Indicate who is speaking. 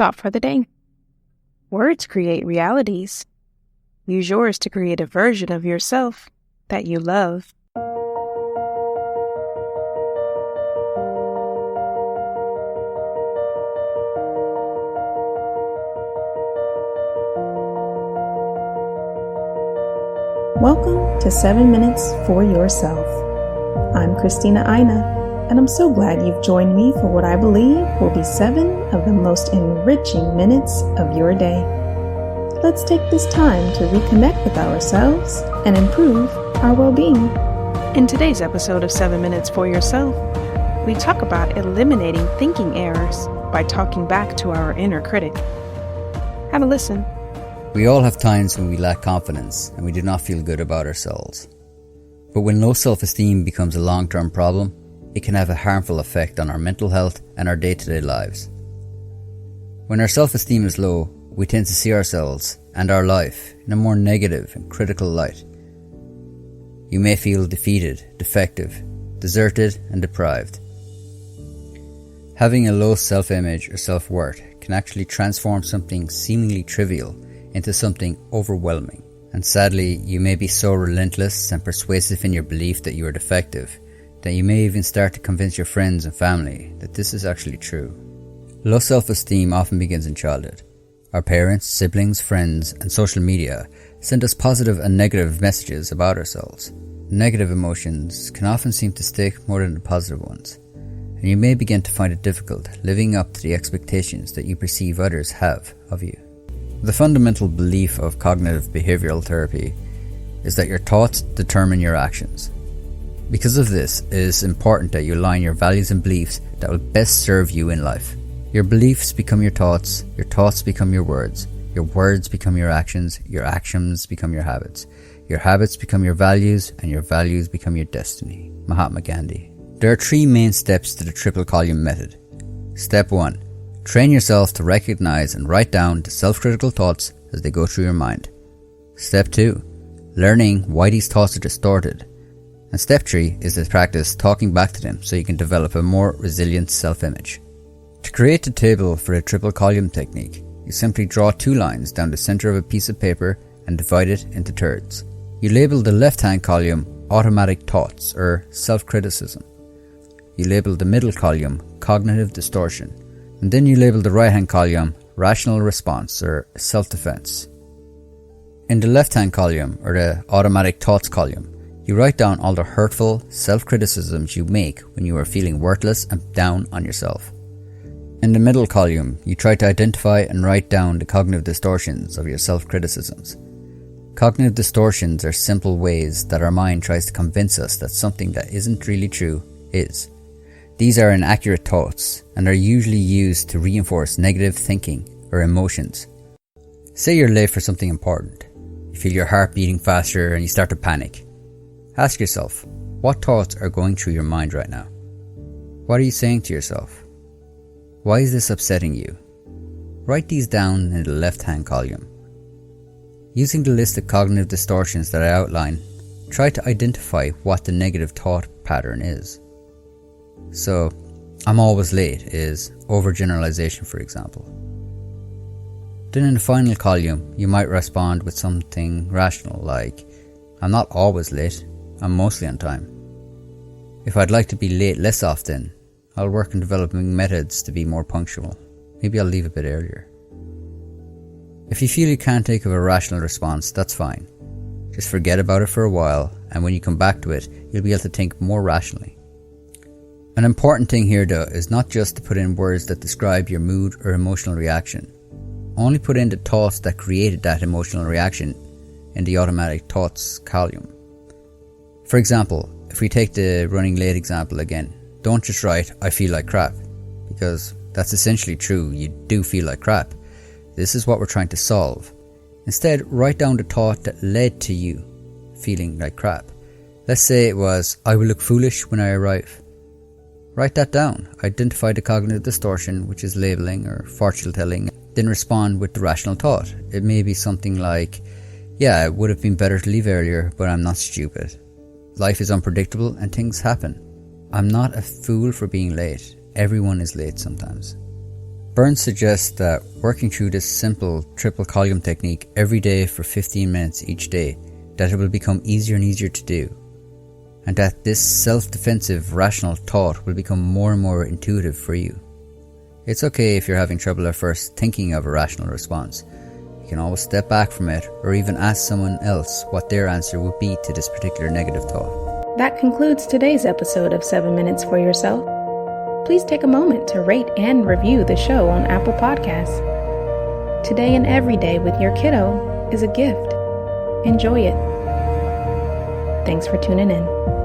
Speaker 1: Thought for the day. Words create realities. Use yours to create a version of yourself that you love.
Speaker 2: Welcome to 7 Minutes for Yourself. I'm Christina, and I'm so glad you've joined me for what I believe will be 7 of the most enriching minutes of your day. Let's take this time to reconnect with ourselves and improve our well-being.
Speaker 1: In today's episode of 7 Minutes for Yourself, we talk about eliminating thinking errors by talking back to our inner critic. Have a listen.
Speaker 3: We all have times when we lack confidence and we do not feel good about ourselves. But when low self-esteem becomes a long-term problem, it can have a harmful effect on our mental health and our day-to-day lives. When our self-esteem is low, we tend to see ourselves and our life in a more negative and critical light. You may feel defeated, defective, deserted and deprived. Having a low self-image or self-worth can actually transform something seemingly trivial into something overwhelming. And sadly, you may be so relentless and persuasive in your belief that you are defective that you may even start to convince your friends and family that this is actually true. Low self-esteem often begins in childhood. Our parents, siblings, friends, and social media send us positive and negative messages about ourselves. Negative emotions can often seem to stick more than the positive ones, and you may begin to find it difficult living up to the expectations that you perceive others have of you. The fundamental belief of cognitive behavioral therapy is that your thoughts determine your actions. Because of this, it is important that you align your values and beliefs that will best serve you in life. Your beliefs become your thoughts become your words become your actions become your habits become your values, and your values become your destiny. Mahatma Gandhi. There are 3 main steps to the triple column method. Step 1. Train yourself to recognize and write down the self-critical thoughts as they go through your mind. Step 2. Learning why these thoughts are distorted. And step 3 is to practice talking back to them so you can develop a more resilient self-image. To create the table for the triple column technique, you simply draw 2 lines down the center of a piece of paper and divide it into thirds. You label the left-hand column automatic thoughts or self-criticism. You label the middle column cognitive distortion. And then you label the right-hand column rational response or self-defense. In the left-hand column or the automatic thoughts column, you write down all the hurtful self-criticisms you make when you are feeling worthless and down on yourself. In the middle column, you try to identify and write down the cognitive distortions of your self-criticisms. Cognitive distortions are simple ways that our mind tries to convince us that something that isn't really true is. These are inaccurate thoughts and are usually used to reinforce negative thinking or emotions. Say you're late for something important. You feel your heart beating faster and you start to panic. Ask yourself, what thoughts are going through your mind right now? What are you saying to yourself? Why is this upsetting you? Write these down in the left-hand column. Using the list of cognitive distortions that I outline, try to identify what the negative thought pattern is. So, I'm always late is overgeneralization, for example. Then in the final column, you might respond with something rational like, I'm not always late, I'm mostly on time. If I'd like to be late less often, I'll work on developing methods to be more punctual. Maybe I'll leave a bit earlier. If you feel you can't think of a rational response, that's fine. Just forget about it for a while, and when you come back to it, you'll be able to think more rationally. An important thing here though is not just to put in words that describe your mood or emotional reaction. Only put in the thoughts that created that emotional reaction in the automatic thoughts column. For example, if we take the running late example again, don't just write, I feel like crap, because that's essentially true, you do feel like crap. This is what we're trying to solve. Instead, write down the thought that led to you feeling like crap. Let's say it was, I will look foolish when I arrive. Write that down, identify the cognitive distortion, which is labeling or fortune telling, then respond with the rational thought. It may be something like, yeah, it would have been better to leave earlier, but I'm not stupid. Life is unpredictable and things happen. I'm not a fool for being late. Everyone is late sometimes. Burns suggests that working through this simple triple column technique every day for 15 minutes each day, that it will become easier and easier to do, and that this self-defensive rational thought will become more and more intuitive for you. It's okay if you're having trouble at first thinking of a rational response. You can always step back from it or even ask someone else what their answer would be to this particular negative thought.
Speaker 2: That concludes today's episode of 7 Minutes for Yourself. Please take a moment to rate and review the show on Apple Podcasts. Today and every day with your kiddo is a gift. Enjoy it. Thanks for tuning in.